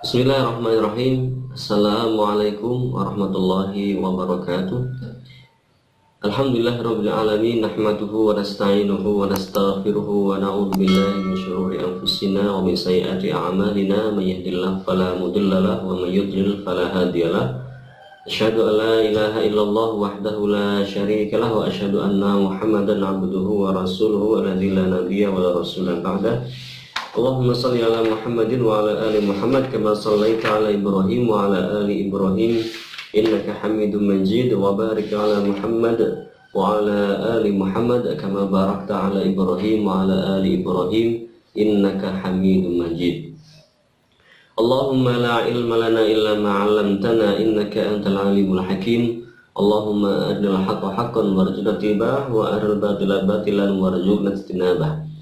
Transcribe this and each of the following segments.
Bismillahirrahmanirrahim. Assalamualaikum warahmatullahi wabarakatuh. Alhamdulillahirabbil alamin, nahmaduhu wa nasta'inuhu wa nastaghfiruhu wa na'udzu billahi min shururi anfusina wa min sayyiati a'malina, may yahdihillahu fala mudhillalah wa may yudhlil fala hadiyalah. Asyhadu an la ilaha illallah wahdahu la syarikalah wa asyhadu anna Muhammadan 'abduhu wa rasuluhu alladzi la nabiyya wa la rasula ba'da. Allahumma salli ala Muhammadin wa ala ali Muhammad kama sallaita ala Ibrahim wa ala ali Ibrahim innaka Hamidum Majid, wa barik ala Muhammad wa ala ali Muhammad kama barakta ala Ibrahim wa ala ali Ibrahim innaka Hamidum Majid. Allahumma la ilma lana illa ma 'allamtana innaka antal alimul hakim. Allahumma arinal haqqa haqqan warzuqna ittiba'ah wa arinal batila batilan warzuqna ijtinabah.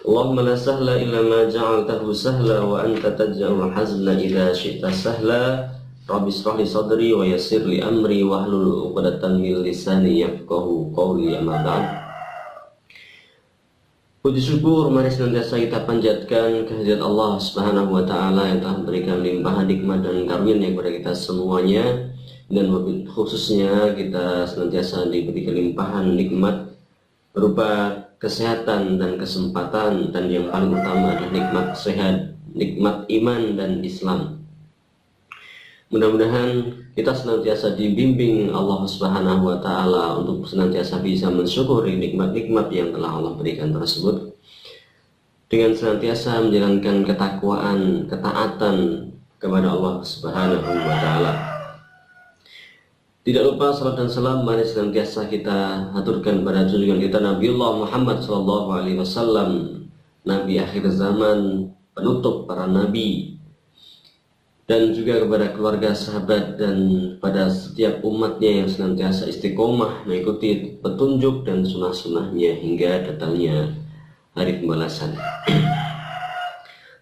Allahumma la sahla illa ma ja'altahu sahla wa anta taj'alul hazna idza syi'ta sahla. Rabbi shrah li sadri wa yassir li amri wahlul 'uqdatam min lisani yafqahu qawli. Amma ba'd. Puji syukur mari senantiasa kita panjatkan kehadirat Allah Subhanahu wa taala yang telah memberikan limpahan nikmat dan karunia kepada kita semuanya, dan khususnya kita senantiasa diberi kelimpahan nikmat berupa kesehatan dan kesempatan, dan yang paling utama adalah nikmat sehat, nikmat iman dan Islam. Mudah-mudahan kita senantiasa dibimbing Allah Subhanahu wa taala untuk senantiasa bisa mensyukuri nikmat-nikmat yang telah Allah berikan tersebut, dengan senantiasa menjalankan ketakwaan, ketaatan kepada Allah Subhanahu wa taala. Tidak lupa salat dan salam mari senantiasa kita aturkan pada junjungan kita Nabiullah Muhammad SAW, Nabi akhir zaman, penutup para nabi, dan juga kepada keluarga, sahabat, dan pada setiap umatnya yang senantiasa istiqomah mengikuti petunjuk dan sunnah-sunnahnya hingga datangnya hari pembalasan.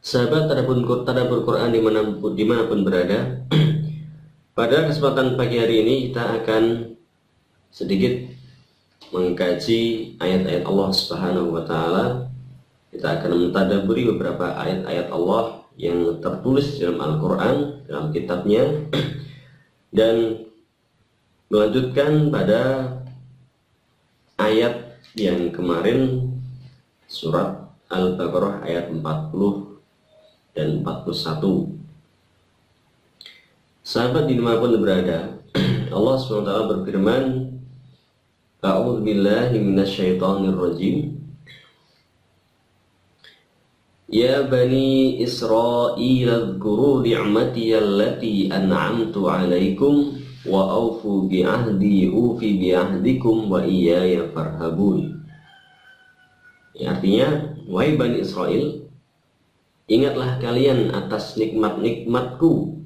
Sahabat tadabbur Quran dimanapun berada, pada kesempatan pagi hari ini kita akan sedikit mengkaji ayat-ayat Allah Subhanahu wa taala. Kita akan mentadabburi beberapa ayat-ayat Allah yang tertulis dalam Al-Qur'an, dalam kitabnya, dan melanjutkan pada ayat yang kemarin, surat Al-Baqarah ayat 40 dan 41. Sahabat dimanapun berada, Allah SWT berfirman, A'udzu billahi minasyaitonir rajim. Ya bani Israil adhkuru ni'mati allati an'amtu 'alaikum wa aufu bi ahdi ufi bi ahdikum wa iyaya farhabun. Ya, artinya, wahai bani Israel, ingatlah kalian atas nikmat-nikmatku,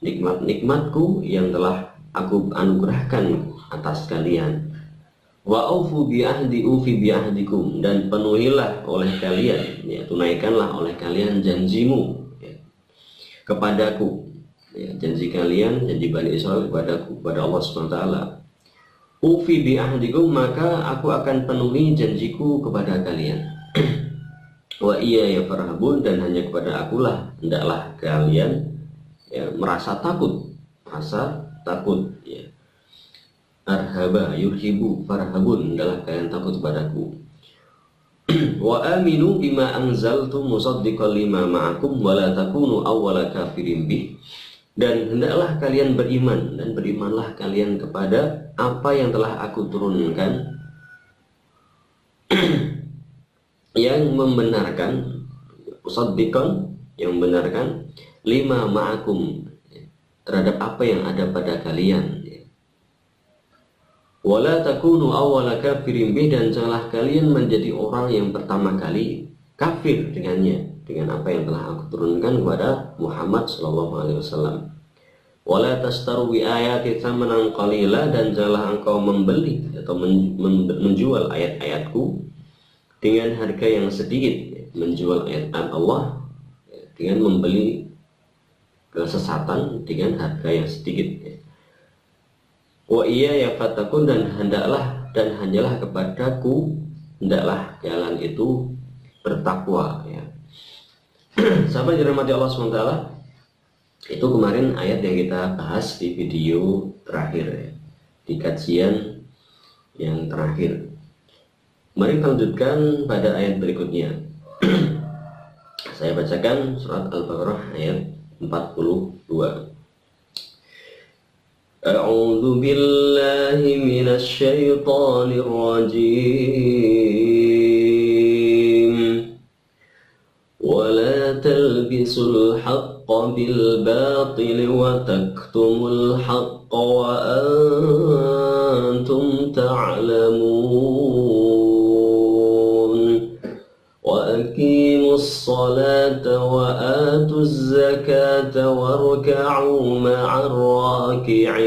nikmat-nikmatku yang telah aku anugerahkan atas kalian. Wa aufu bi ahdi ufi bi ahdikum, dan penuhilah oleh kalian, ya, tunaikanlah oleh kalian janjimu, ya, kepadaku, ya, janji kalian, janji Bani Israel kepadaku, kepada Allah SWT. Ufi bi ahdikum, maka aku akan penuhi janjiku kepada kalian. Wa iya ya farhabun, dan hanya kepada akulah hendaklah kalian, ya, merasa takut, ya. Arhaba yurhibu farhabun, adalah kalian takut padaku. Wa aminu bima anzaltu musaddiqan lima ma'akum wa la takunu awwala kafirin bih, dan hendaklah kalian beriman, dan berimanlah kalian kepada apa yang telah aku turunkan yang membenarkan, musaddiqan, yang membenarkan, lima ma'akum, terhadap apa yang ada pada kalian. Wala takunu awwala kafirin bih, dan janganlah kalian menjadi orang yang pertama kali kafir dengannya, dengan apa yang telah aku turunkan kepada Muhammad SAW. Wala tastaru bi ayati tsamanan qalila, dan janganlah engkau membeli atau menjual ayat-ayatku dengan harga yang sedikit, menjual ayat-ayat Allah dengan membeli kesesatan dengan harga yang sedikit. Wa iya ya fatakun, dan hendaklah dan hanyalah kepadaku hendaklah kalian itu bertakwa, ya. Sahabat dirahmati Allah SWT, itu kemarin ayat yang kita bahas di video terakhir ya, di kajian yang terakhir. Mari kita lanjutkan pada ayat berikutnya. Saya bacakan surat Al-Baqarah ayat 42. A'udzu billahi minasy syaithanir rajim. Wa la talbisul haqqa bil batil wa taktumul haqqa wa antum ta'lamun. وأقيموا الصلاة وآتوا الزكاة واركعوا مع الراكعين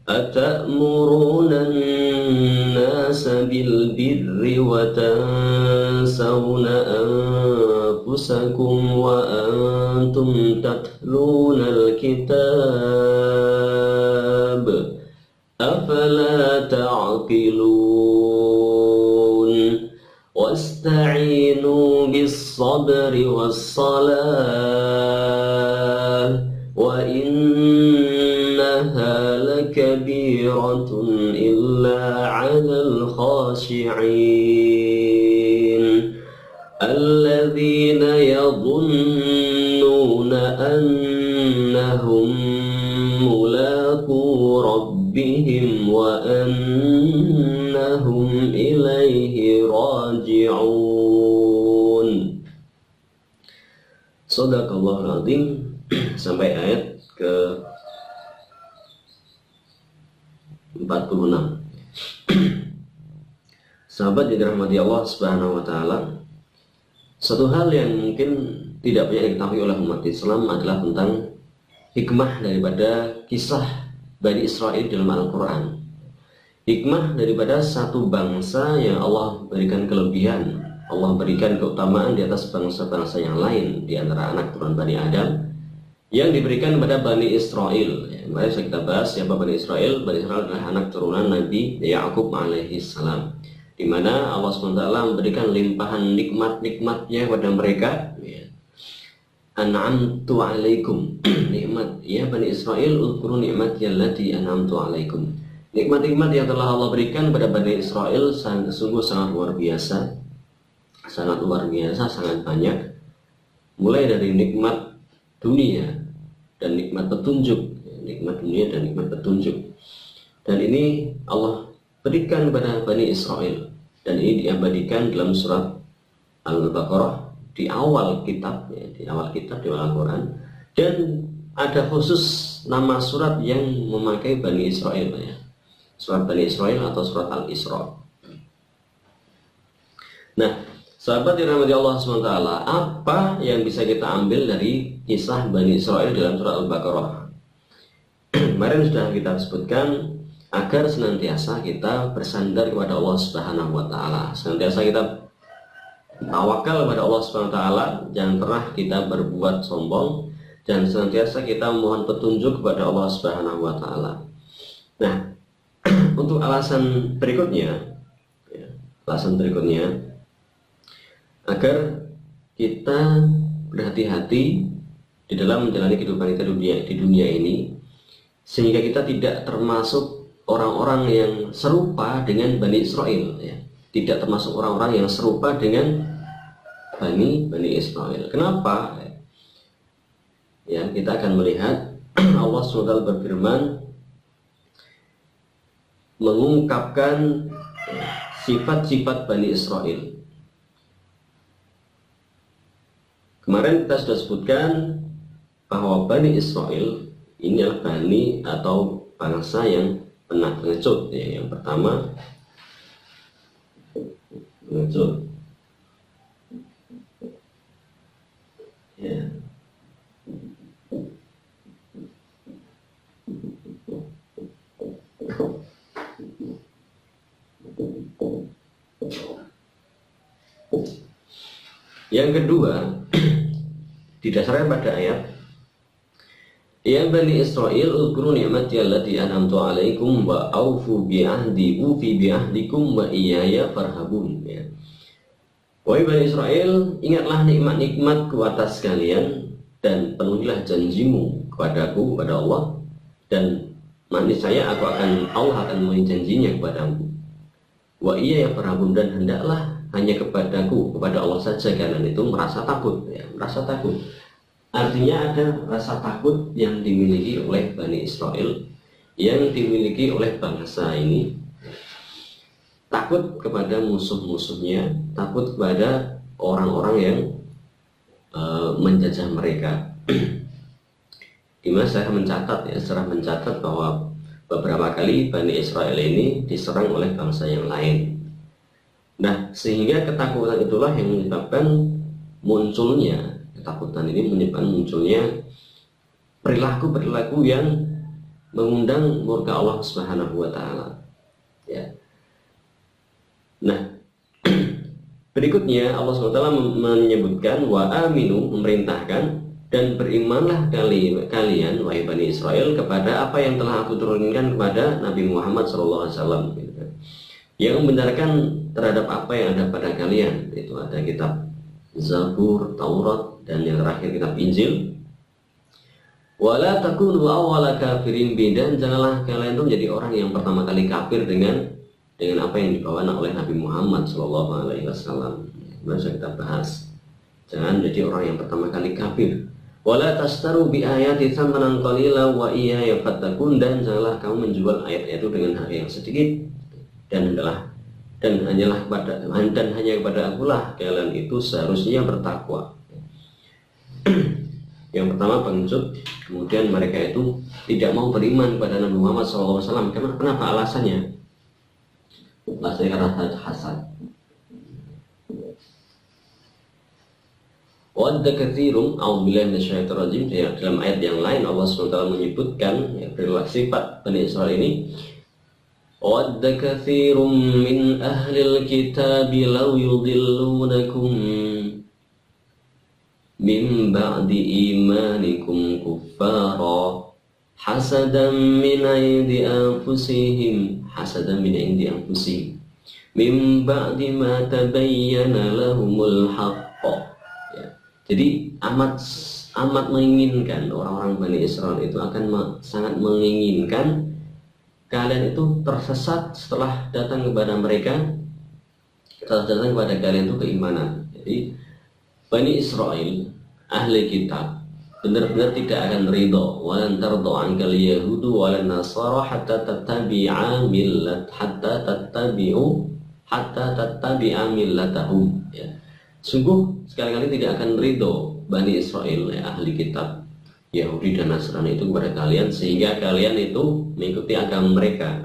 أتأمرون الناس بالبر وتنسون أنفسكم وأنتم تتلون الكتاب أفلا تعقلون واستعينوا بالصبر والصلاة وإنها لكبيرة إلا على الخاشعين الذين يظنون أنهم ملاقو ربهم وأنهم إليه راجعون. Shadaqallahul Azim. Sampai ayat ke 46. Sahabat yang dirahmati Allah Subhanahu wa taala, satu hal yang mungkin tidak banyak diketahui oleh umat Islam adalah tentang hikmah daripada kisah Bani Israel dalam Al-Quran. Hikmah daripada satu bangsa yang Allah berikan kelebihan, Allah berikan keutamaan di atas bangsa-bangsa yang lain di antara anak turunan Bani Adam yang diberikan kepada Bani Israel. Mari kita bahas siapa Bani Israel. Bani Israel adalah anak turunan Nabi Ya'qub alaihi salam, di mana Allah SWT memberikan limpahan nikmat-nikmatnya kepada mereka. An'amtu alaikum, nikmat ya Bani Israel, uzkuru ni'mati allati an'amtu alaikum. Nikmat-nikmat yang telah Allah berikan kepada Bani Israel sungguh sangat luar biasa, sangat banyak. Mulai dari nikmat dunia dan nikmat petunjuk, dan ini Allah berikan kepada Bani Israel, dan ini diabadikan dalam surat Al-Baqarah di awal kitab, di awal Al-Quran, dan ada khusus nama surat yang memakai Bani Israel ya. Surat Bani Israel atau surat Al-Isra. Nah, sahabat yang dirahmati Allah SWT, apa yang bisa kita ambil dari kisah Bani Israel dalam surat Al-Baqarah? Kemarin sudah kita sebutkan agar senantiasa kita bersandar kepada Allah Subhanahu wa taala, senantiasa kita tawakal kepada Allah Subhanahu wa taala, jangan pernah kita berbuat sombong, dan senantiasa kita mohon petunjuk kepada Allah Subhanahu wa taala. Nah, untuk alasan berikutnya agar kita berhati-hati di dalam menjalani kehidupan kita di dunia ini, sehingga kita tidak termasuk orang-orang yang serupa dengan Bani Israel ya. Tidak termasuk orang-orang yang serupa dengan Bani Israel. Kenapa? Ya, kita akan melihat Allah SWT berfirman mengungkapkan sifat-sifat Bani Israel. Kemarin kita sudah sebutkan bahwa Bani Israel ini adalah bani atau bangsa yang pernah pengecut ya. Yang pertama pengecut ya. Yang kedua didasarkan pada ayat Ya Bani Israel uzkuru ni'mati allati an'amtu 'alaikum wa aufu bi'ahdi ufi bi'ahdikum wa iyaya farhabun ya. Wahai Bani Israel, ingatlah nikmat-nikmatku atas kalian dan penuhilah janjimu kepadaku, kepada Allah, dan niscaya Allah akan memenuhi janjinya kepadamu. Wa iya ya Farhabun, dan hendaklah hanya kepadaku, kepada Allah saja kalian itu merasa takut, ya, merasa takut. Artinya ada rasa takut yang dimiliki oleh Bani Israel, yang dimiliki oleh bangsa ini. Takut kepada musuh-musuhnya, takut kepada orang-orang yang menjajah mereka. Dimana saya mencatat bahwa beberapa kali Bani Israel ini diserang oleh bangsa yang lain. Nah, sehingga ketakutan itulah yang menyebabkan munculnya, ketakutan ini menyebabkan munculnya perilaku-perilaku yang mengundang murka Allah Subhanahu wa taala. Ya. Nah, berikutnya Allah SWT menyebutkan wa aminu, memerintahkan, dan berimanlah kalian wahai Bani Israel kepada apa yang telah aku turunkan kepada Nabi Muhammad SAW, yang membenarkan terhadap apa yang ada pada kalian. Itu ada kitab Zabur, Taurat, dan yang terakhir kitab Injil. Wala takunu awwala kafirin bi, dan janganlah kalian itu menjadi orang yang pertama kali kafir dengan apa yang dibawa oleh Nabi Muhammad SAW. Masa kita bahas, jangan jadi orang yang pertama kali kafir. Wala tastaru bi ayati tsamanan qalila wa iyaya fattaqun, dan janganlah kamu menjual ayat itu dengan harga yang sedikit, dan hanya kepada akulah kalian itu seharusnya bertakwa. Yang pertama pengecut, kemudian mereka itu tidak mau beriman kepada Nabi Muhammad SAW. Kenapa alasannya? Alasannya karena hasad. Wadda katsirum, a'udzubillahi minasyaitonir rajim. Dalam ayat yang lain Allah SWT menyebutkan perilaku sifat Bani Israel ini. Wadda katsirum min ahlil kitabi law yudillunakum min ba'di imanikum kuffara hasadan min indi anfusihim min ba'di ma tabayyana lahumul haqq. Ya. Jadi amat menginginkan, orang-orang Bani Israel itu akan sangat menginginkan kalian itu tersesat setelah datang kepada kalian itu keimanan. Jadi Bani Israel, ahli kitab, benar-benar tidak akan ridho. Walan tardo ankal yahudu walan nasara hatta tattabi'a millatahum. Ya. Sungguh sekali-kali tidak akan ridho Bani Israel, ahli kitab, Yahudi dan Nasrani itu kepada kalian, sehingga kalian itu mengikuti agama mereka.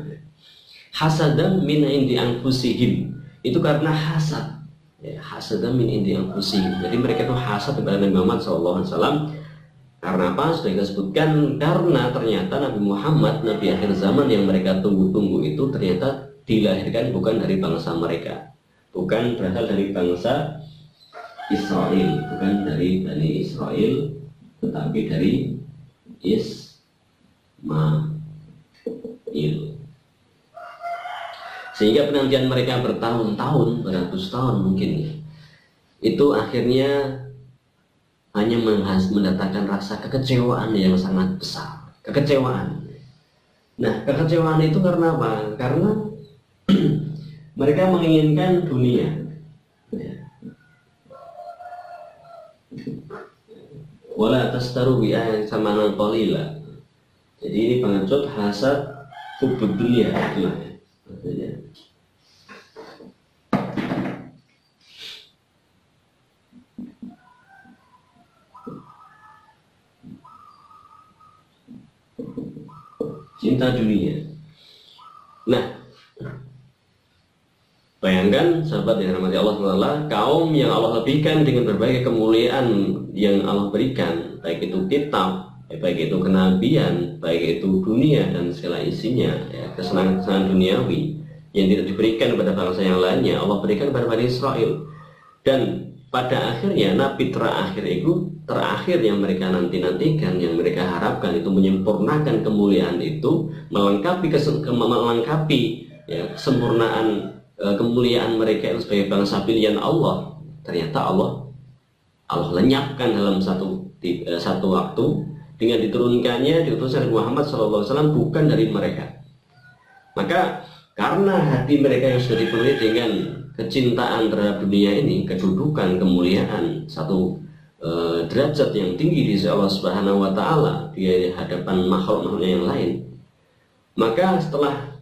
Hasadan min indi anfusihim, itu karena hasad. Ya, hasadan min indi anfusihim. Jadi mereka itu hasad kepada Nabi Muhammad SAW. Karena apa? Sudah kita sebutkan, karena ternyata Nabi Muhammad, Nabi akhir zaman yang mereka tunggu-tunggu itu ternyata dilahirkan bukan dari bangsa mereka, bukan berasal dari bangsa Israel, bukan dari Bani Israel, tetapi dari Ismail. Sehingga penantian mereka bertahun-tahun, beratus tahun mungkin, itu akhirnya hanya mendatangkan rasa kekecewaan yang sangat besar. Kekecewaan. Nah, kekecewaan itu karena apa? Karena mereka menginginkan dunia. Wala tastaru bi ayatin tsamanan qalila. Jadi ini pengecut, hasad, hubud dunia itulah ya. Cinta dunia. Nah, bayangkan sahabat yang dirahmati Allah SWT, kaum yang Allah lebihkan dengan berbagai kemuliaan yang Allah berikan, baik itu kitab, baik itu kenabian, baik itu dunia dan segala isinya, ya, kesenangan duniawi yang tidak diberikan kepada bangsa yang lainnya, Allah berikan kepada Bani Israel. Dan pada akhirnya Nabi terakhir yang mereka nantikan, yang mereka harapkan itu menyempurnakan kemuliaan itu, melengkapi ya, kesempurnaan kemuliaan mereka sebagai bangsa pilihan Allah, ternyata Allah lenyapkan dalam satu waktu dengan diturunkannya diutuskan Muhammad SAW bukan dari mereka. Maka karena hati mereka yang sudah dipenuhi dengan kecintaan terhadap dunia ini, kedudukan, kemuliaan, satu derajat yang tinggi di sisi Allah Subhanahu wa Ta'ala di hadapan makhluk-makhluk yang lain, maka setelah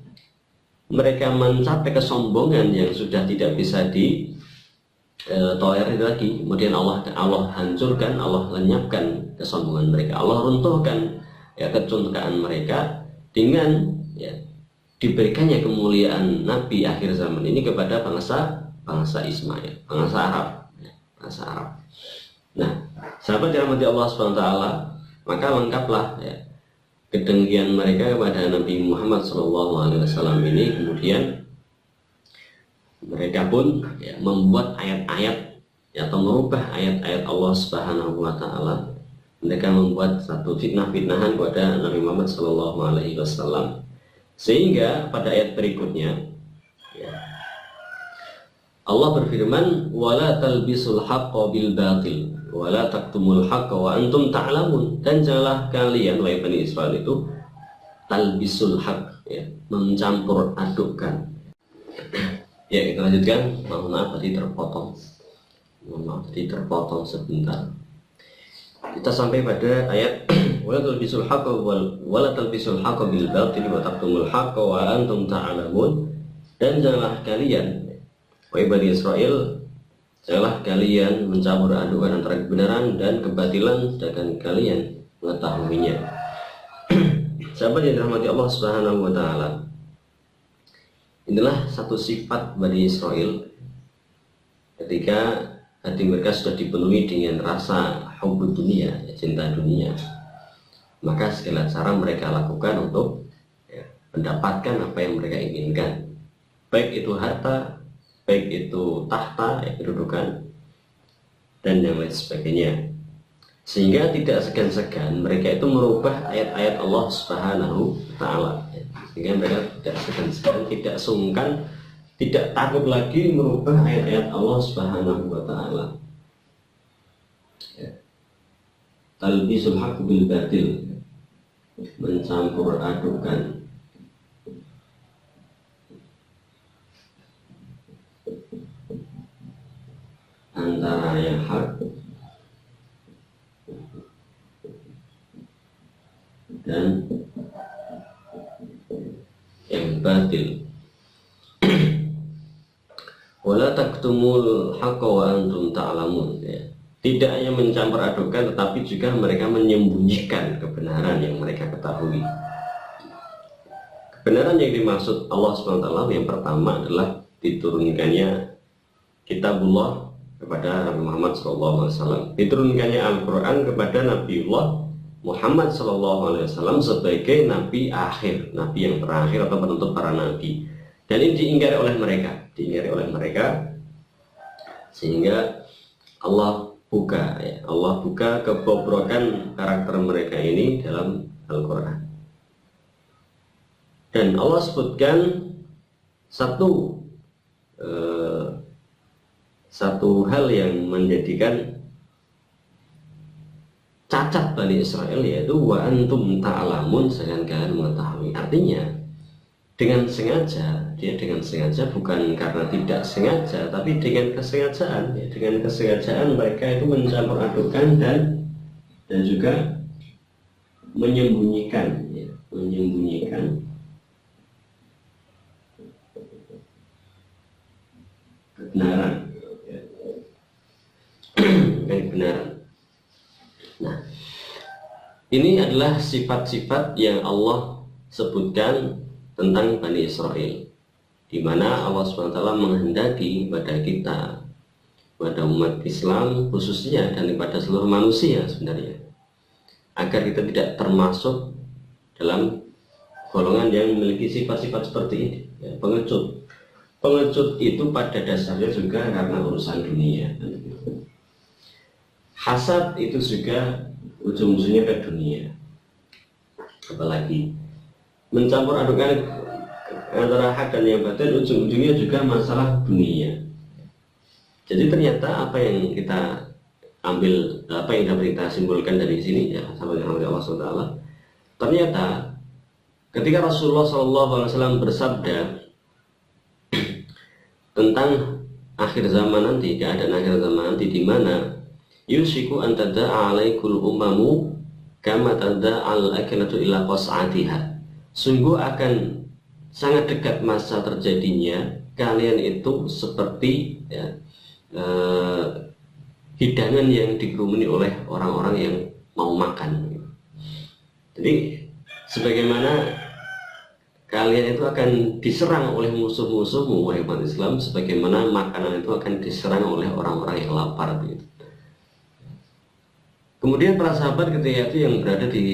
mereka mencapai kesombongan yang sudah tidak bisa ditolerir lagi, kemudian Allah hancurkan, Allah lenyapkan kesombongan mereka, Allah runtuhkan ya kecongkaan mereka dengan ya diberikannya kemuliaan Nabi akhir zaman ini kepada bangsa Ismail, bangsa Arab, ya, bangsa Arab. Nah, sahabat dirahmati Allah SWT, maka lengkaplah ya kedengkian mereka kepada Nabi Muhammad SAW ini. Kemudian mereka pun ya, membuat ayat-ayat ya, atau merubah ayat-ayat Allah Subhanahu wa Ta'ala. Mereka membuat satu fitnah-fitnahan kepada Nabi Muhammad SAW, sehingga pada ayat berikutnya ya, Allah berfirman, wala talbisul haqqa bil batil wala taktumul haqqa wa antum ta'lamun. Dan janganlah kalian wahai Bani Israel itu talbisul haqq ya, mencampur adukkan. Ya, kita lanjutkan. Mohon maaf tadi terpotong sebentar. Kita sampai pada ayat wala talbisul haqqa bil batil wa taktumul haqqa wa antum ta'lamun. Dan janganlah kalian wahai Bani Israel, janganlah kalian mencampur adukan antara kebenaran dan kebatilan sedangkan kalian mengetahuinya. Sahabat yang dirahmati Allah Subhanahu wa Ta'ala, inilah satu sifat Bani Israel ketika hati mereka sudah dipenuhi dengan rasa hubbud dunia, cinta dunia, maka segala cara mereka lakukan untuk ya, mendapatkan apa yang mereka inginkan, baik itu harta, baik itu tahta, ya, kedudukan, dan yang lain sebagainya. Sehingga tidak segan-segan mereka itu merubah ayat-ayat Allah Subhanahu wa Ta'ala, ya. Sehingga mereka tidak segan-segan, tidak sungkan, tidak takut lagi merubah ayat-ayat Allah Subhanahu wa Ta'ala. Ya. Talbisul haqq bil batil, mencampur adukan antara yang hak dan yang batil. Wala taktumul haqqa wa antum ta'lamun ya. Tidak hanya mencampur adukan, tetapi juga mereka menyembunyikan kebenaran yang mereka ketahui. Kebenaran yang dimaksud Allah SWT yang pertama adalah diturunkannya kitabullah kepada Nabi Muhammad SAW, diturunkannya Al-Quran kepada Nabiullah Muhammad SAW sebagai nabi akhir, nabi yang terakhir atau penutup para nabi. Dan ini diingkari oleh mereka, sehingga Allah buka kebobrokan karakter mereka ini dalam Al-Quran. Dan Allah sebutkan satu hal yang menjadikan cacat Bani Israel, yaitu wa antum ta'lamun, sedangkan kalian mengetahui. Artinya dengan sengaja, bukan karena tidak sengaja, tapi dengan kesengajaan, ya, dengan kesengajaan mereka itu mencampur adukan dan juga menyembunyikan kebenaran. Kebenaran. Nah, ini adalah sifat-sifat yang Allah sebutkan tentang Bani Israel, di mana Allah SWT menghendaki pada kita, pada umat Islam khususnya, dan kepada seluruh manusia sebenarnya, agar kita tidak termasuk dalam golongan yang memiliki sifat-sifat seperti ini ya, pengecut itu pada dasarnya juga karena urusan dunia. Hasad itu juga ujung-ujungnya ke dunia, apalagi mencampur adukan antara hak dan yang batin, ujung-ujungnya juga masalah dunia. Jadi ternyata apa yang kita ambil, apa yang dapat kita simpulkan dari sini ya, sahabat yang Allah SWT, ternyata ketika Rasulullah SAW bersabda tentang akhir zaman nanti, keadaan akhir zaman nanti, di mana yusiku an tada'a alaikul umamu kama tada'al akalatu ila qas'atiha, sungguh akan sangat dekat masa terjadinya kalian itu seperti ya, hidangan yang dikerumuni oleh orang-orang yang mau makan. Jadi sebagaimana kalian itu akan diserang oleh musuh-musuhmu wahai umat Islam, sebagaimana makanan itu akan diserang oleh orang-orang yang lapar begitu. Kemudian para sahabat ketika itu yang berada di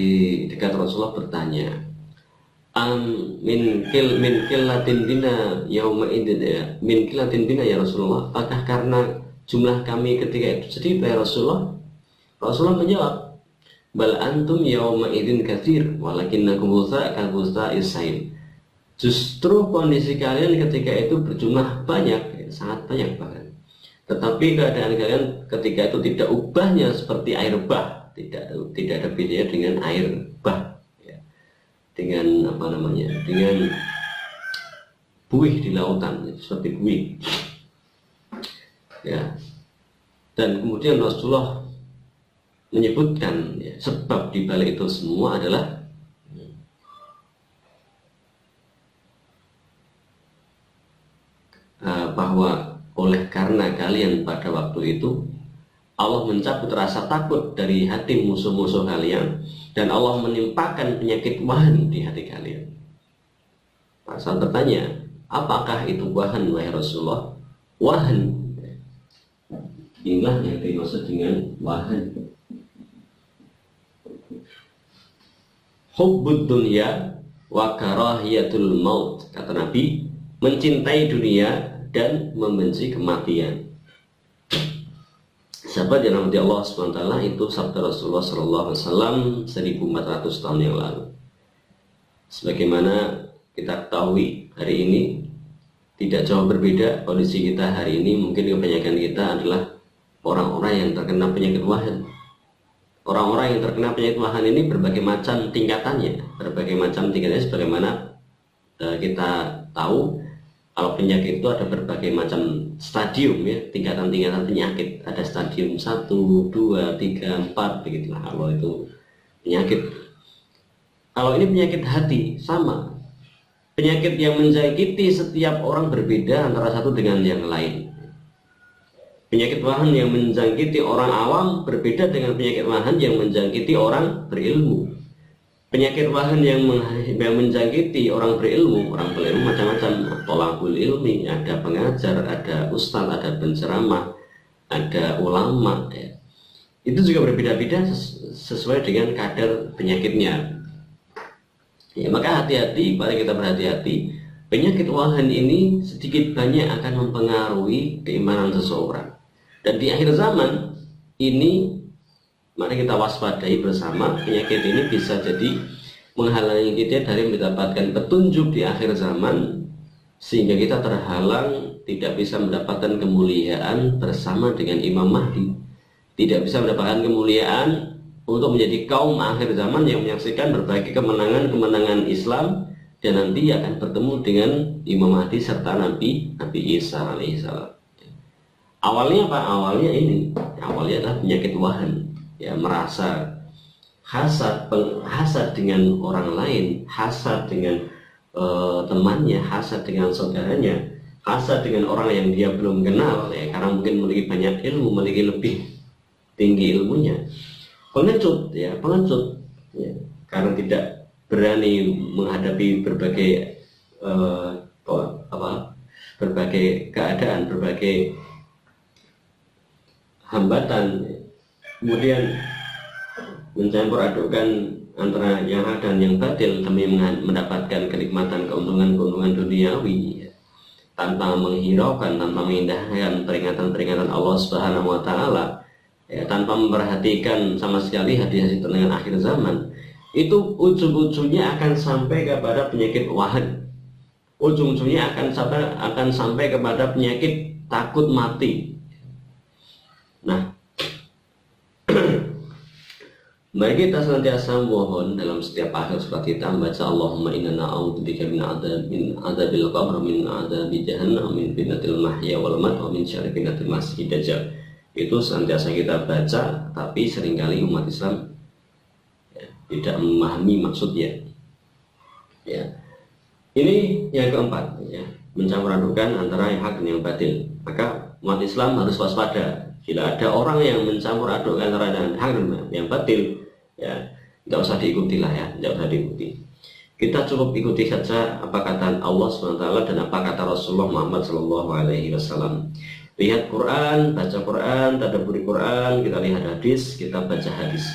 dekat Rasulullah bertanya, min killatin bina yauma idin, ya, min killatin bina ya Rasulullah, apakah karena jumlah kami ketika itu sedikit ya Rasulullah? Rasulullah menjawab, bal antum yauma idin katsir walakinnakum ghusa'is sail. Justru kondisi kalian ketika itu berjumlah banyak, ya, sangat banyak bahkan. Tetapi keadaan kalian ketika itu tidak ubahnya seperti air bah, tidak ada bedanya dengan air bah, ya. Dengan apa namanya? Dengan buih di lautan, ya, seperti buih. Ya. Dan kemudian Rasulullah menyebutkan ya, sebab dibalik itu semua adalah bahwa oleh karena kalian pada waktu itu Allah mencabut rasa takut dari hati musuh-musuh kalian, dan Allah menimpakan penyakit wahan di hati kalian. Pasal bertanya, apakah itu wahan wahai Rasulullah? Wahan, inilah yang dimaksud dengan wahan. Hubbud dunya wa karahiyatul maut, kata Nabi, mencintai dunia dan membenci kematian. Sahabat yang namanya Allah SWT, itu sabda Rasulullah SAW 1400 tahun yang lalu. Sebagaimana kita ketahui hari ini tidak jauh berbeda kondisi kita hari ini. Mungkin kebanyakan kita adalah orang-orang yang terkena penyakit wahan. Orang-orang yang terkena penyakit wahan ini berbagai macam tingkatannya, sebagaimana kita tahu. Kalau penyakit itu ada berbagai macam stadium, ya, tingkatan-tingkatan penyakit. Ada stadium 1, 2, 3, 4 begitulah kalau itu penyakit. Kalau ini penyakit hati, sama. Penyakit yang menjangkiti setiap orang berbeda antara satu dengan yang lain. Penyakit wahan yang menjangkiti orang awam berbeda dengan penyakit wahan yang menjangkiti orang berilmu. Penyakit wahan yang menjangkiti orang berilmu macam-macam. Tolakul ilmi, ada pengajar, ada ustaz, ada penceramah, ada ulama, ya. Itu juga berbeda-beda sesuai dengan kadar penyakitnya. Ya, maka hati-hati, mari kita berhati-hati. Penyakit wahan ini sedikit banyak akan mempengaruhi keimanan seseorang. Dan di akhir zaman ini, mari kita waspadai bersama, penyakit ini bisa jadi menghalangi kita dari mendapatkan petunjuk di akhir zaman, sehingga kita terhalang tidak bisa mendapatkan kemuliaan bersama dengan Imam Mahdi, tidak bisa mendapatkan kemuliaan untuk menjadi kaum akhir zaman yang menyaksikan berbagai kemenangan Islam, dan nanti akan bertemu dengan Imam Mahdi serta Nabi Isa alaihissalam. Awalnya apa? Awalnya adalah penyakit wahan, ya, merasa hasad dengan orang lain, hasad dengan temannya, hasad dengan saudaranya, hasad dengan orang yang dia belum kenal, ya, karena mungkin memiliki banyak ilmu, memiliki lebih tinggi ilmunya. Pengecut, ya, karena tidak berani menghadapi berbagai berbagai keadaan, berbagai hambatan, kemudian mencampur adukan antara yang hak dan yang batil demi mendapatkan kenikmatan, keuntungan duniawi, tanpa menghiraukan, tanpa mengindahkan peringatan-peringatan Allah Subhanahu wa Ta'ala, ya, tanpa memperhatikan sama sekali hadis-hadis tentang akhir zaman. Itu ujung-ujungnya akan sampai kepada penyakit wahan, ujung-ujungnya akan sampai kepada penyakit takut mati. Nah, mari kita senantiasa mohon dalam setiap akhir surat kita membaca Allahumma inna na'udzubika min adzabil qabr, min adzabi jahannam, min fitnatil mahya wal mamat, wa min syarri fitnatil masiihid dajjal. Itu senantiasa kita baca, tapi seringkali umat Islam tidak memahami maksudnya. Ya. Ini yang keempat, ya, mencampur adukan antara yang hak dan yang batil. Maka umat Islam harus waspada. Bila ada orang yang mencampur aduk antara yang hak dan yang batil, ya, nggak usah diikuti lah ya, nggak usah diikuti. Kita cukup ikuti saja apa kata Allah SWT dan apa kata Rasulullah Muhammad SAW. Lihat Quran, baca Quran, tadabburi Quran, kita lihat hadis, kita baca hadis.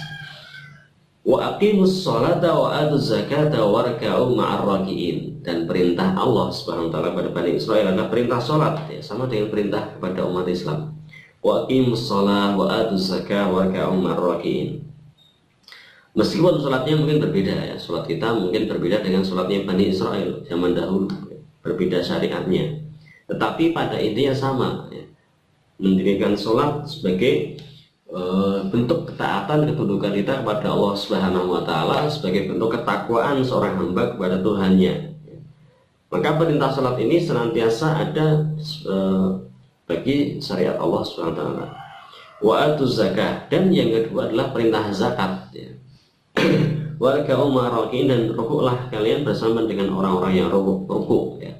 Wa aqimus sholata wa atuz zakata warka'u ma'ar raki'in. Dan perintah Allah Subhanahu wa taala kepada Bani Israil adalah perintah sholat, ya, sama dengan perintah kepada umat Islam. Wa aqimus sholat wa atuz zakata warka'u ma'ar raki'in. Meskipun sholatnya mungkin berbeda ya, sholat kita mungkin berbeda dengan sholatnya Bani Israil zaman dahulu, berbeda syariatnya, tetapi pada intinya sama ya. Mendirikan sholat sebagai bentuk ketaatan, ketundukan kita kepada Allah Subhanahu wa taala, sebagai bentuk ketakwaan seorang hamba kepada Tuhannya. Maka perintah sholat ini senantiasa ada bagi syariat Allah Subhanahu wa taala. Wa atuz zakah, dan yang kedua adalah perintah zakat ya. Warka'u ma'ar raki'in, dan rukuklah kalian bersama dengan orang-orang yang rukuk ya.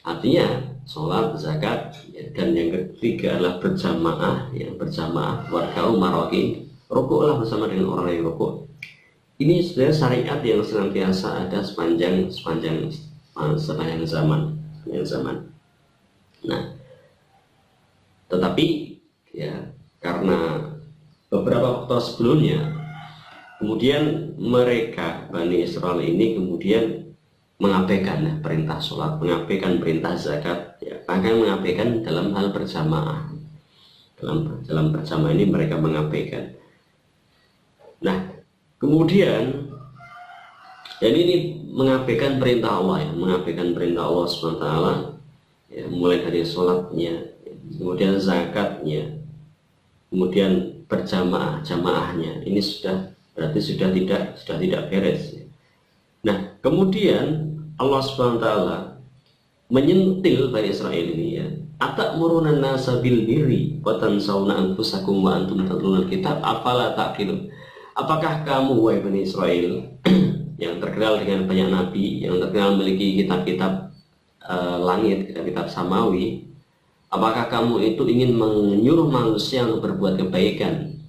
Artinya sholat, zakat ya. Dan yang ketiga adalah berjamaah ya, berjamaah. Warka'u ma'ar raki'in, rukuklah bersama dengan orang yang rukuk. Ini sebenarnya syariat yang senantiasa ada sepanjang zaman. Nah, tetapi ya karena beberapa faktor sebelumnya, kemudian mereka Bani Israel ini kemudian mengabaikan perintah sholat, mengabaikan perintah zakat, ya, bahkan mengabaikan dalam hal berjamaah. Dalam berjamaah ini mereka mengabaikan. Nah, kemudian dan ini mengabaikan perintah Allah ya, mengabaikan perintah Allah SWT ya, mulai dari sholatnya, kemudian zakatnya, kemudian jamaahnya. Ini berarti sudah tidak beres ya. Nah, kemudian Allah SWT menyentil Bani Israel ini ya, atamuruna nasa bil birri wa tansawna anfusakum wa antum tatluna kitab afala taqilun. Apakah kamu wahai Bani Israel yang terkenal dengan banyak nabi, yang terkenal memiliki kitab-kitab langit, kitab-kitab samawi, apakah kamu itu ingin menyuruh manusia untuk berbuat kebaikan?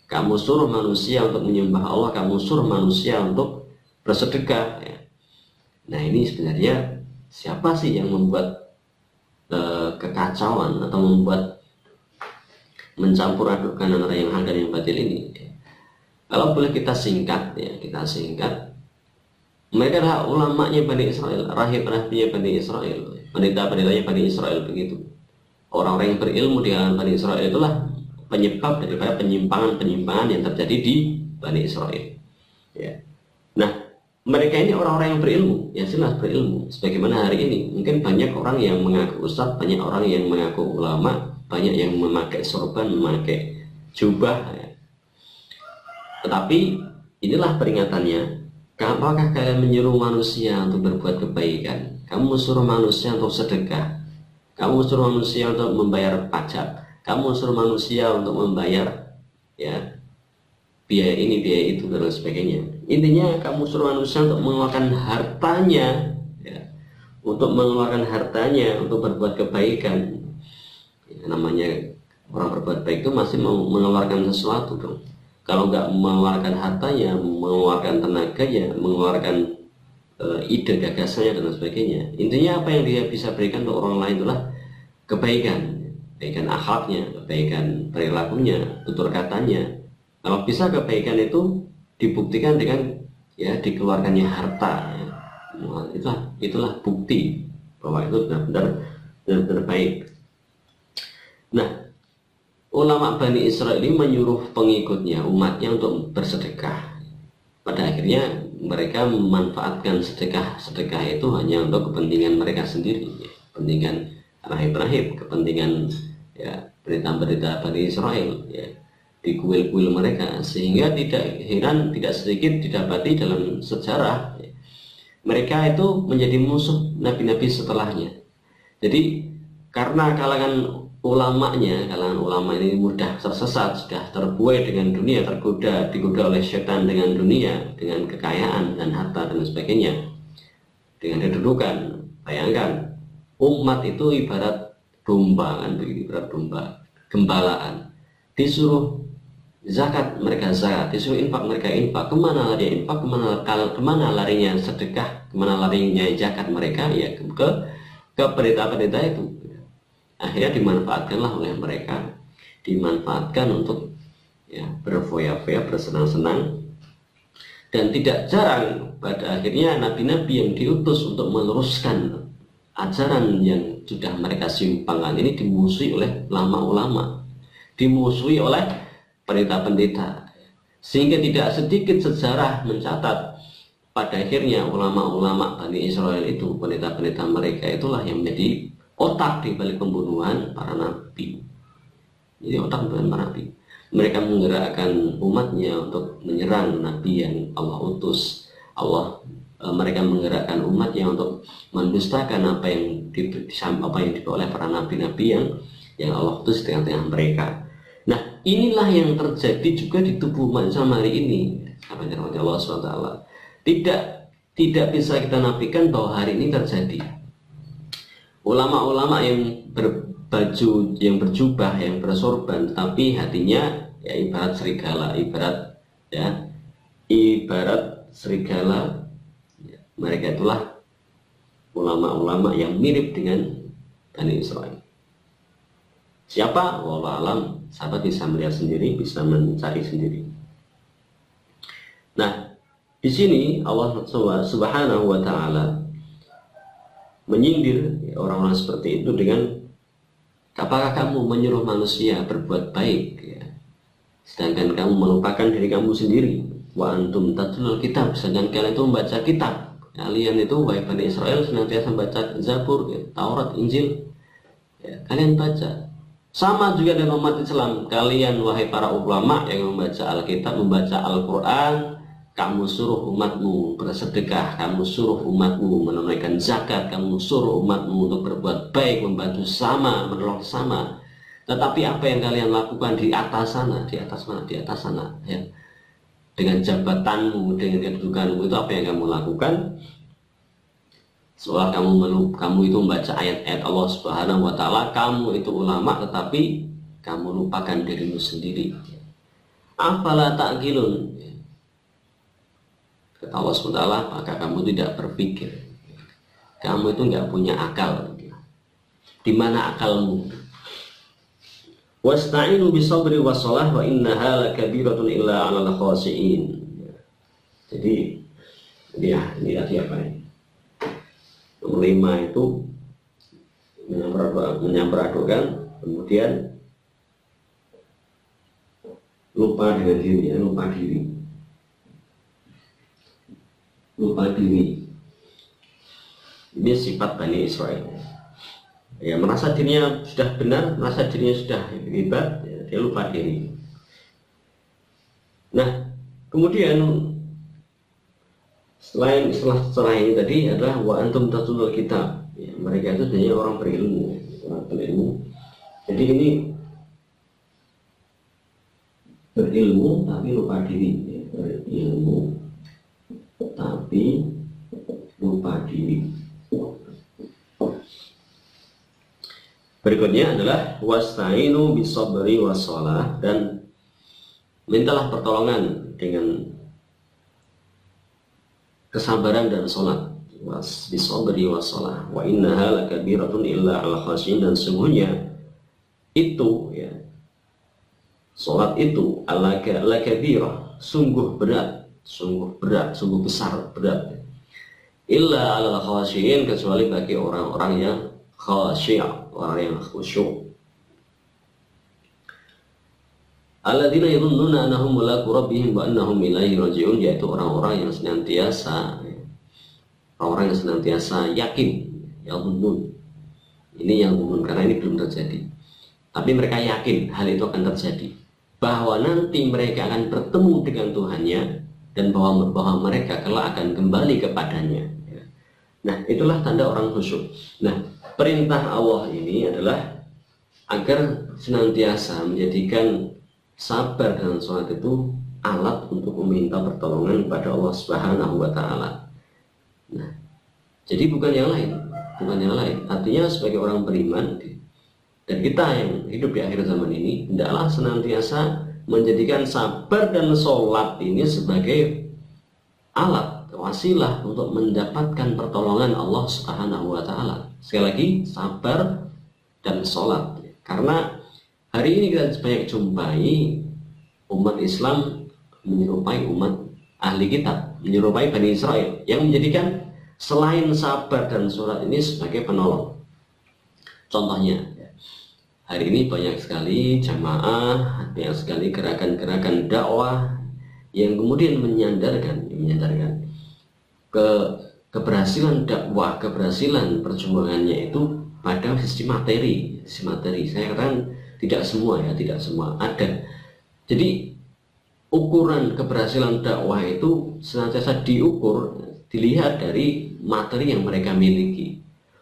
Kamu suruh manusia untuk menyembah Allah, kamu suruh manusia untuk bersedekah ya. Nah, ini sebenarnya siapa sih yang membuat kekacauan atau membuat mencampur adukkan antara yang hak dan yang batil ini ya? Kalau boleh kita singkat ya, mereka adalah ulamanya Bani Israel, rahib-rahibnya Bani Israel, pendeta-pendetanya Bani Israel begitu. Orang-orang yang berilmu di kalangan Bani Israel itulah penyebab daripada penyimpangan yang terjadi di Bani Israel ya. Nah, mereka ini orang-orang yang berilmu, ya jelas berilmu. Sebagaimana hari ini mungkin banyak orang yang mengaku ustadz, banyak orang yang mengaku ulama, banyak yang memakai sorban, memakai jubah ya. Tetapi inilah peringatannya. Apakah kalian menyuruh manusia untuk berbuat kebaikan? Kamu suruh manusia untuk sedekah, kamu suruh manusia untuk membayar pajak, kamu suruh manusia untuk membayar ya biaya ini, biaya itu, dan sebagainya. Intinya kamu suruh manusia untuk mengeluarkan hartanya ya, untuk berbuat kebaikan ya, namanya orang berbuat baik itu masih mau mengeluarkan sesuatu dong. Kalau nggak mengeluarkan hartanya, mengeluarkan tenaganya, mengeluarkan ide gagasannya dan sebagainya. Intinya apa yang dia bisa berikan untuk orang lain itulah kebaikan, kebaikan akhlaknya, kebaikan perilakunya, tutur katanya. Kalau bisa kebaikan itu dibuktikan dengan ya dikeluarkannya harta. Ya. Nah, itulah bukti bahwa itu benar-benar baik. Nah, ulama Bani Israel ini menyuruh pengikutnya, umatnya untuk bersedekah. Pada akhirnya mereka memanfaatkan sedekah itu hanya untuk kepentingan mereka sendiri, ya. Kepentingan rahib-rahib, kepentingan ya berita-berita Bani Israel ya, di kuil-kuil mereka, sehingga tidak heran tidak sedikit didapati dalam sejarah ya, mereka itu menjadi musuh nabi-nabi setelahnya. Jadi karena kalangan ulama ini mudah tersesat, sudah terbuai dengan dunia, digoda oleh setan dengan dunia, dengan kekayaan dan harta dan sebagainya, dengan kedudukan. Bayangkan, umat itu ibarat domba kan, ibarat domba, gembalaan. Disuruh zakat mereka zakat, disuruh infak mereka infak. Kemana lari infak, kemana larinya sedekah, kemana larinya zakat mereka, ya ke pendeta-pendeta itu. Akhirnya dimanfaatkanlah oleh mereka, dimanfaatkan untuk ya, berfoya-foya, bersenang-senang. Dan tidak jarang pada akhirnya nabi-nabi yang diutus untuk meneruskan ajaran yang sudah mereka simpangkan ini dimusuhi oleh ulama-ulama, dimusuhi oleh pendeta-pendeta, sehingga tidak sedikit sejarah mencatat pada akhirnya ulama-ulama Bani Israel itu, pendeta-pendeta mereka itulah yang menjadi otak di balik pembunuhan para nabi. Jadi otak pembunuhan para nabi. Mereka menggerakkan umatnya untuk menyerang nabi yang Allah utus. Mereka menggerakkan umatnya untuk mendustakan apa yang dibawa oleh para nabi-nabi yang Allah utus di tengah-tengah mereka. Nah, inilah yang terjadi juga di tubuh umat Islam hari ini. Sahabat Allah SWT. Tidak bisa kita nafikan bahwa hari ini terjadi. Ulama-ulama yang berbaju, yang berjubah, yang bersorban, tapi hatinya ya ibarat serigala, ibarat serigala. Mereka itulah ulama-ulama yang mirip dengan Bani Israel. Siapa? Wallahu alam. Sahabat bisa melihat sendiri, bisa mencari sendiri. Nah, di sini Allah Subhanahu wa Ta'ala menyindir orang-orang seperti itu dengan, apakah kamu menyuruh manusia berbuat baik ya, sedangkan kamu melupakan diri kamu sendiri? Wa antum tatlul kitab, sedangkan kalian itu membaca kitab. Kalian itu wahai Bani Israel senantiasa membaca Zabur ya, Taurat, Injil ya, kalian baca. Sama juga dengan umat Islam, kalian wahai para ulama yang membaca Alkitab, membaca Al-Quran, kamu suruh umatmu bersedekah, kamu suruh umatmu menunaikan zakat, kamu suruh umatmu untuk berbuat baik, membantu sama, menolong sama. Tetapi apa yang kalian lakukan di atas sana, di atas sana, ya, dengan jabatanmu, dengan kedudukanmu, itu apa yang kamu lakukan? Seolah kamu itu membaca ayat-ayat Allah Subhanahu wa Ta'ala, kamu itu ulama, tetapi kamu lupakan dirimu sendiri. Afala ta'qilun? Kata Allah SWT, maka kamu tidak berpikir, kamu itu nggak punya akal. Di mana akalmu? Wasta'inu bisabri wassalah wa innaha lakabiratun illa 'alal khashi'in. Jadi ya, ini tadi apa ini? Nomor 5 itu menyamperadukan, kemudian lupa dengan diri, lupa diri. Ini sifat Bani Israel. Ya, merasa dirinya sudah benar, merasa dirinya sudah hebat, ya, dia lupa diri. Nah, kemudian setelah ini tadi adalah wa antum tatlul kitab. Ya, mereka itu sebenarnya orang berilmu. Jadi ini berilmu tapi lupa diri, ya, berilmu tapi lupa diri. Berikutnya adalah wasta'inu bisabri wassalah, dan mintalah pertolongan dengan kesabaran dan sholat. Bisabri wassalah wa innaha lakabiratun illa 'alal khashi'in, dan sungguhnya itu ya, sholat itu lakabirah, sungguh berat, sungguh besar, berat. Illa 'alal khashi'in, kecuali bagi orang-orang yang khasyi', orang yang khusyuk. Alladzina yadhunnuna annahum mulaqu rabbihim wa annahum ilaihi raji'un, yaitu orang-orang yang senantiasa yakin, yadhunnun. Ini yang umum karena ini belum terjadi. tapi mereka yakin hal itu akan terjadi, bahwa nanti mereka akan bertemu dengan Tuhannya dan bahwa mereka kelak akan kembali kepadanya. Nah, itulah tanda orang khusyuk. Nah, perintah Allah ini adalah agar senantiasa menjadikan sabar dan sholat itu alat untuk meminta pertolongan kepada Allah Subhanahu wa Ta'ala. Nah, jadi bukan yang lain. Artinya sebagai orang beriman dan kita yang hidup di akhir zaman ini, hendaklah senantiasa menjadikan sabar dan sholat ini sebagai alat, wasilah untuk mendapatkan pertolongan Allah Subhanahu wa Ta'ala. Sekali lagi, sabar dan sholat. Karena hari ini kita banyak jumpai umat Islam menyerupai umat ahli kitab, menyerupai Bani Israel, yang menjadikan selain sabar dan sholat ini sebagai penolong. Contohnya, hari ini banyak sekali jamaah, banyak sekali gerakan-gerakan dakwah yang kemudian menyandarkan keberhasilan dakwah, keberhasilan perjuangannya itu pada sisi materi. Saya katakan tidak semua ada. Jadi ukuran keberhasilan dakwah itu senantiasa dilihat dari materi yang mereka miliki.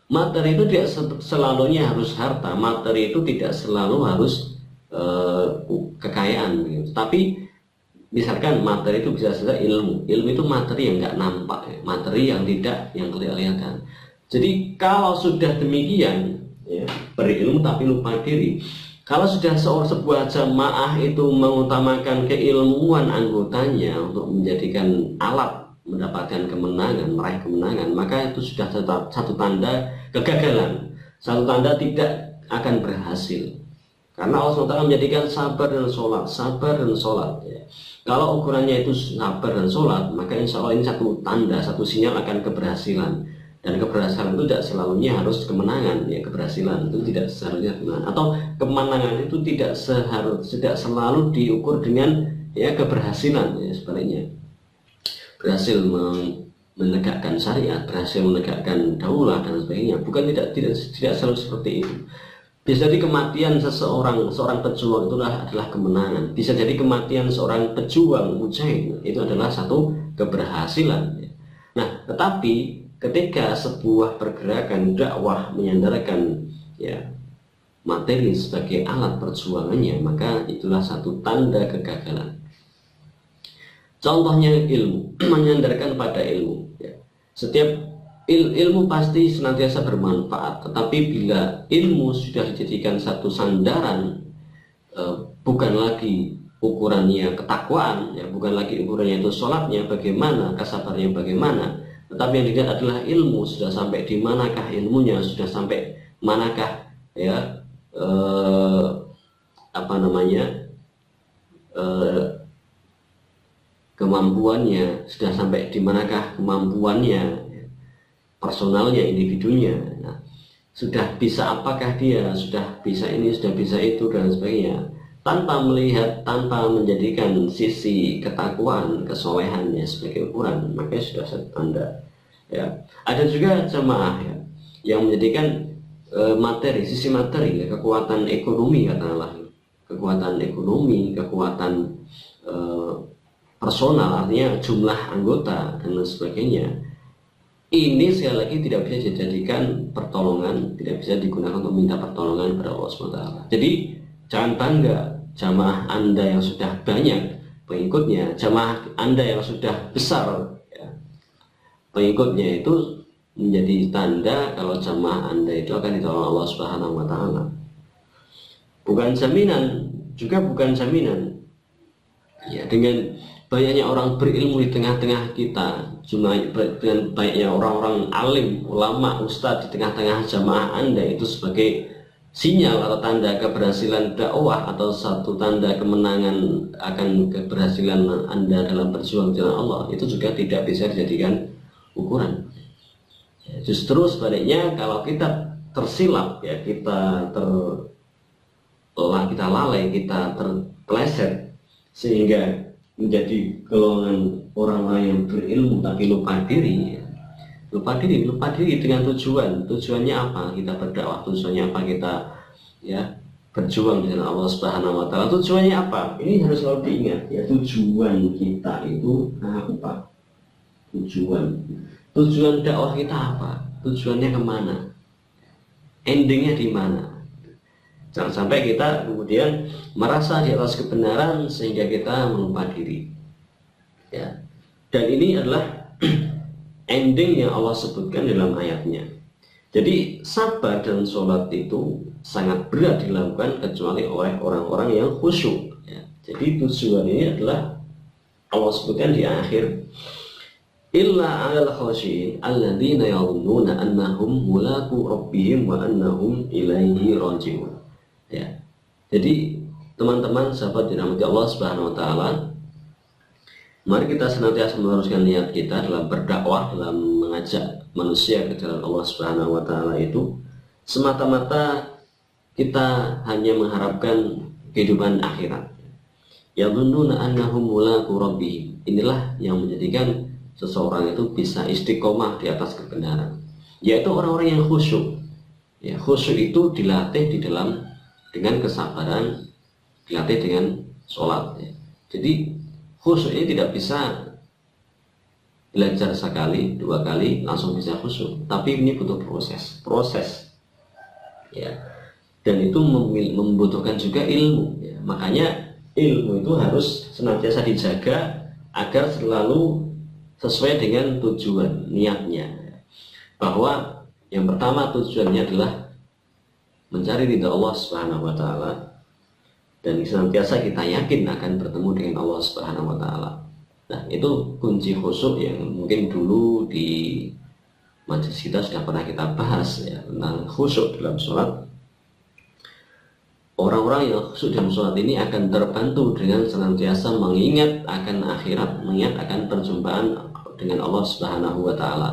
Materi itu tidak selalunya harus harta, materi itu tidak selalu harus kekayaan gitu. Tapi misalkan materi itu bisa saja ilmu itu materi yang nggak nampak, materi yang tidak kelihatan. Jadi kalau sudah demikian, berilmu tapi lupa diri. Kalau sudah sebuah jamaah itu mengutamakan keilmuan anggotanya untuk menjadikan alat mendapatkan kemenangan, meraih kemenangan, maka itu sudah satu tanda kegagalan, satu tanda tidak akan berhasil. Karena Allah SWT menjadikan sabar dan sholat. Kalau ukurannya itu sabar dan sholat, maka insya Allah ini satu tanda, satu sinyal akan keberhasilan. Dan keberhasilan itu tidak selalunya harus kemenangan, keberhasilan itu tidak seharusnya kemenangan, atau kemenangan itu tidak selalu diukur dengan keberhasilan, sebaliknya berhasil menegakkan syariat, berhasil menegakkan daulah dan sebagainya. Bukan tidak selalu seperti itu. Bisa jadi kematian seorang pejuang itulah adalah kemenangan. Bisa jadi kematian seorang pejuang mujahid itu adalah satu keberhasilan. Nah, tetapi ketika sebuah pergerakan dakwah menyandarkan materi sebagai alat perjuangannya, maka itulah satu tanda kegagalan. Contohnya ilmu, menyandarkan pada ilmu. Setiap ilmu pasti senantiasa bermanfaat, tetapi bila ilmu sudah dijadikan satu sandaran, bukan lagi ukurannya ketakwaan, bukan lagi ukurannya itu sholatnya bagaimana, kesabarannya bagaimana, tetapi yang dilihat adalah ilmu sudah sampai di manakah ilmunya, sudah sampai manakah kemampuannya, sudah sampai di manakah kemampuannya personalnya, individunya. Nah, sudah bisa apakah dia, sudah bisa ini, sudah bisa itu dan sebagainya, tanpa melihat, tanpa menjadikan sisi ketakwaan, kesolehannya sebagai ukuran, maka sudah satu tanda. Ada juga jemaah yang menjadikan sisi materi, kekuatan ekonomi, katakanlah kekuatan ekonomi, kekuatan personal, artinya jumlah anggota dan lain sebagainya. Ini sekali lagi tidak bisa dijadikan pertolongan, tidak bisa digunakan untuk minta pertolongan kepada Allah SWT. Jadi jangan bangga jamaah Anda yang sudah banyak pengikutnya, jamaah Anda yang sudah besar pengikutnya, itu menjadi tanda kalau jamaah Anda itu akan ditolong Allah Subhanahu wa Ta'ala. Bukan jaminan, juga bukan jaminan. Dengan banyaknya orang berilmu di tengah-tengah kita, dengan banyaknya orang-orang alim, ulama, ustadz di tengah-tengah jamaah Anda, itu sebagai sinyal atau tanda keberhasilan dakwah atau satu tanda kemenangan akan keberhasilan Anda dalam berjuang jalan Allah, itu juga tidak bisa dijadikan ukuran. Justru sebaliknya, kalau kita tersilap, kita lalai, kita terpeleset sehingga menjadi golongan orang-orang yang berilmu tapi lupa diri dengan tujuannya apa kita berdakwah, tujuannya apa kita berjuang dengan Allah Subhanahu wa taala. Tujuannya apa? Ini harus selalu diingat ya, tujuan kita itu apa? Tujuan dakwah kita apa? Tujuannya kemana? Endingnya di mana? Jangan sampai kita kemudian merasa di atas kebenaran sehingga kita melupa diri. Ya. Dan ini adalah ending yang Allah sebutkan dalam ayatnya. Jadi sabar dan sholat itu sangat berat dilakukan kecuali oleh orang-orang yang khusyuk. Ya. Jadi tujuan ini adalah Allah sebutkan di akhir, illa 'alal khashiyin alladzina yadhunnuna annahum mulaqu rabbihim wa annahum ilaihi raji'un. Ya. Jadi teman-teman sahabat dirahmati Allah Subhanahu wa taala, mari kita senantiasa meneruskan niat kita dalam berdakwah, dalam mengajak manusia ke jalan Allah Subhanahu wa taala itu semata-mata kita hanya mengharapkan kehidupan akhirat. Yadhunnuna annahum mulaqu rabbihim. Inilah yang menjadikan seseorang itu bisa istiqomah di atas kebenaran, yaitu orang-orang yang khusyuk. Ya, khusyuk itu dilatih dengan kesabaran, dilatih dengan sholat. Ya. Jadi khusyuk ini tidak bisa belajar sekali, dua kali langsung bisa khusyuk, tapi ini butuh proses. Ya. Dan itu membutuhkan juga ilmu. Ya. Makanya ilmu itu harus senantiasa dijaga agar selalu sesuai dengan tujuan niatnya. Bahwa yang pertama tujuannya adalah mencari ridha Allah Subhanahu wa taala, dan senantiasa kita yakin akan bertemu dengan Allah Subhanahu wa taala. Nah, itu kunci khusyuk yang mungkin dulu di majelis kita sudah pernah kita bahas ya, tentang khusyuk dalam sholat. Orang-orang yang khusyuk dalam sholat ini akan terbantu dengan senantiasa mengingat akan akhirat, mengingat akan perjumpaan dengan Allah Subhanahu wa taala.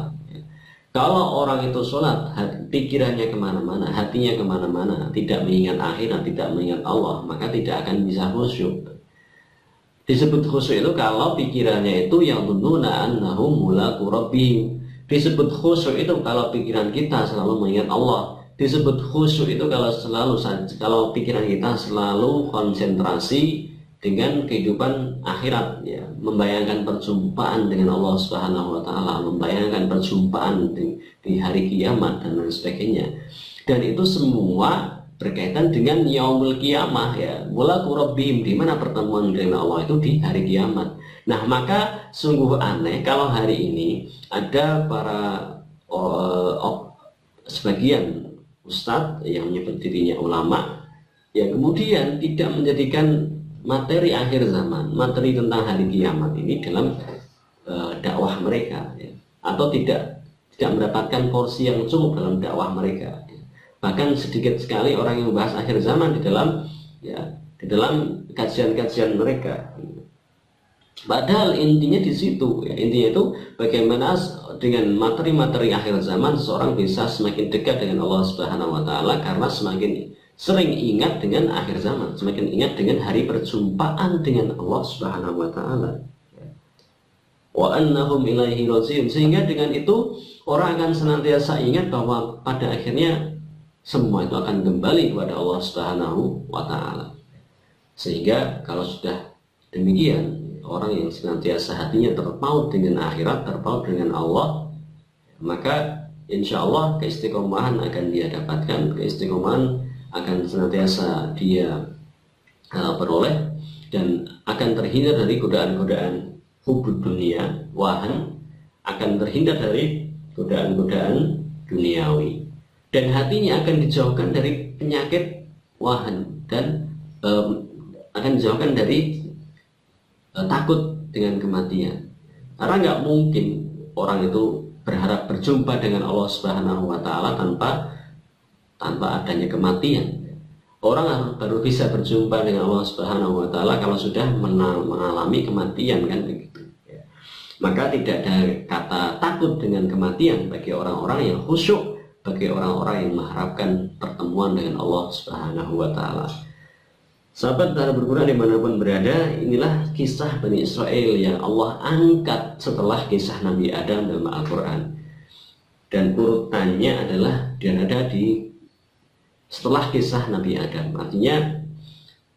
Kalau orang itu sholat, pikirannya kemana-mana, hatinya kemana-mana, tidak mengingat akhirat, tidak mengingat Allah, maka tidak akan bisa khusyuk. Disebut khusyuk itu kalau pikirannya itu yang yadhunnuna annahum mulaqu rabbihim. Disebut khusyuk itu kalau pikiran kita selalu mengingat Allah. Disebut khusyuk itu kalau pikiran kita selalu konsentrasi dengan kehidupan akhirat, ya, membayangkan perjumpaan dengan Allah Subhanahu wa taala, membayangkan perjumpaan di hari kiamat dan lain sebagainya. Dan itu semua berkaitan dengan yaumul kiamah, ya, mulaqu rabbihim, di mana pertemuan dengan Allah itu di hari kiamat. Nah, maka sungguh aneh kalau hari ini ada para sebagian ustadz yang menyebut dirinya ulama yang kemudian tidak menjadikan materi akhir zaman, materi tentang hari kiamat ini dalam dakwah mereka, ya. Atau tidak mendapatkan porsi yang cukup dalam dakwah mereka, ya. Bahkan sedikit sekali orang yang membahas akhir zaman di dalam kajian-kajian mereka. Padahal intinya di situ, ya. Intinya itu bagaimana dengan materi-materi akhir zaman seseorang bisa semakin dekat dengan Allah Subhanahu wa taala, karena semakin sering ingat dengan akhir zaman, semakin ingat dengan hari perjumpaan dengan Allah Subhanahu wa taala. Wa annahum ilaihi raji'un, sehingga dengan itu orang akan senantiasa ingat bahwa pada akhirnya semua itu akan kembali kepada Allah Subhanahu wa taala. Sehingga kalau sudah demikian, orang yang senantiasa hatinya terpaut dengan akhirat, terpaut dengan Allah, maka insya Allah keistiqomahan akan dia dapatkan, keistiqomahan akan senantiasa dia peroleh, dan akan terhindar dari godaan-godaan hubud dunia, wahan, akan terhindar dari godaan-godaan duniawi, dan hatinya akan dijauhkan dari penyakit wahan, dan akan dijauhkan dari takut dengan kematian. Karena nggak mungkin orang itu berharap berjumpa dengan Allah Subhanahu wa taala tanpa adanya kematian. Orang baru bisa berjumpa dengan Allah Subhanahu wa taala kalau sudah mengalami kematian, kan begitu. Maka tidak ada kata takut dengan kematian bagi orang-orang yang khusyuk, bagi orang-orang yang mengharapkan pertemuan dengan Allah Subhanahu wa taala. Sahabat Darul Quran dimanapun berada, inilah kisah Bani Israel yang Allah angkat setelah kisah Nabi Adam dalam Al-Quran. Dan urutannya adalah dia ada di setelah kisah Nabi Adam. Artinya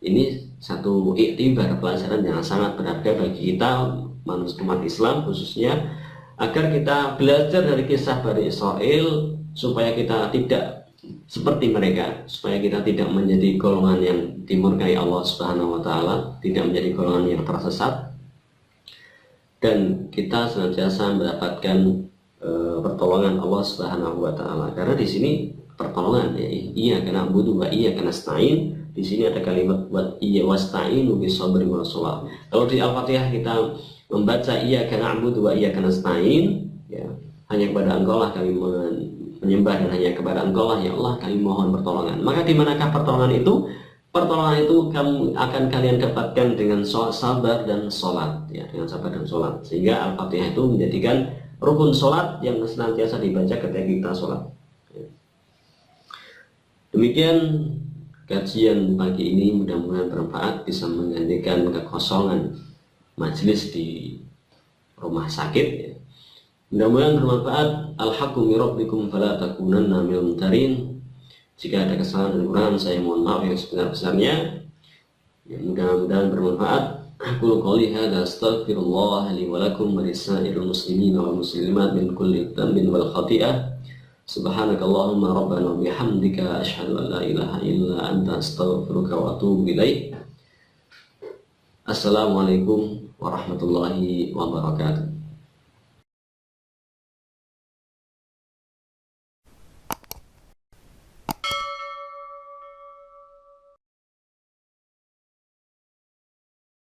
ini satu iktibar, pelajaran yang sangat berharga bagi kita manusia umat Islam khususnya, agar kita belajar dari kisah Bani Israel supaya kita tidak seperti mereka, supaya kita tidak menjadi golongan yang dimurkai Allah Subhanahu wa taala, tidak menjadi golongan yang tersesat, dan kita senantiasa mendapatkan pertolongan Allah Subhanahu wa taala. Karena di sini pertolongan ya, iya karena butuh wa iya karena stain. Di sini ada kalimat buat iya wasta'inu bisabri was shalah. Kalau di Al-Fatihah kita membaca iya karena na'budu wa iya karena nasta'in, ya, hanya kepada Engkau lah kami menyembah dan hanya kepada Engkau lah ya Allah kami mohon pertolongan. Maka di manakah pertolongan itu? Pertolongan itu kamu akan kalian dapatkan dengan sabar dan sholat, ya, dengan sabar dan sholat. Sehingga Al-Fatihah itu menjadikan rukun sholat yang senantiasa dibaca ketika kita sholat. Demikian kajian pagi ini, mudah-mudahan bermanfaat, bisa menggantikan kekosongan majelis di rumah sakit, ya. Mudah-mudahan bermanfaat. Al-haqqu min rabbikum fala takunanna minal mumtarin. Jika ada kesalahan dan kekurangan saya mohon maaf yang sebesar-besarnya, ya, mudah-mudahan bermanfaat. Aku qouli hadza astaghfirullah li wa lakum wa lisairil muslimin wal muslimat min kulli dhanbin wal khati'ah. Subhanakallahumma rabbana bihamdika asyhadu an la ilaha illa anta astaghfiruka wa atubu ilaik. Assalamualaikum warahmatullahi wabarakatuh.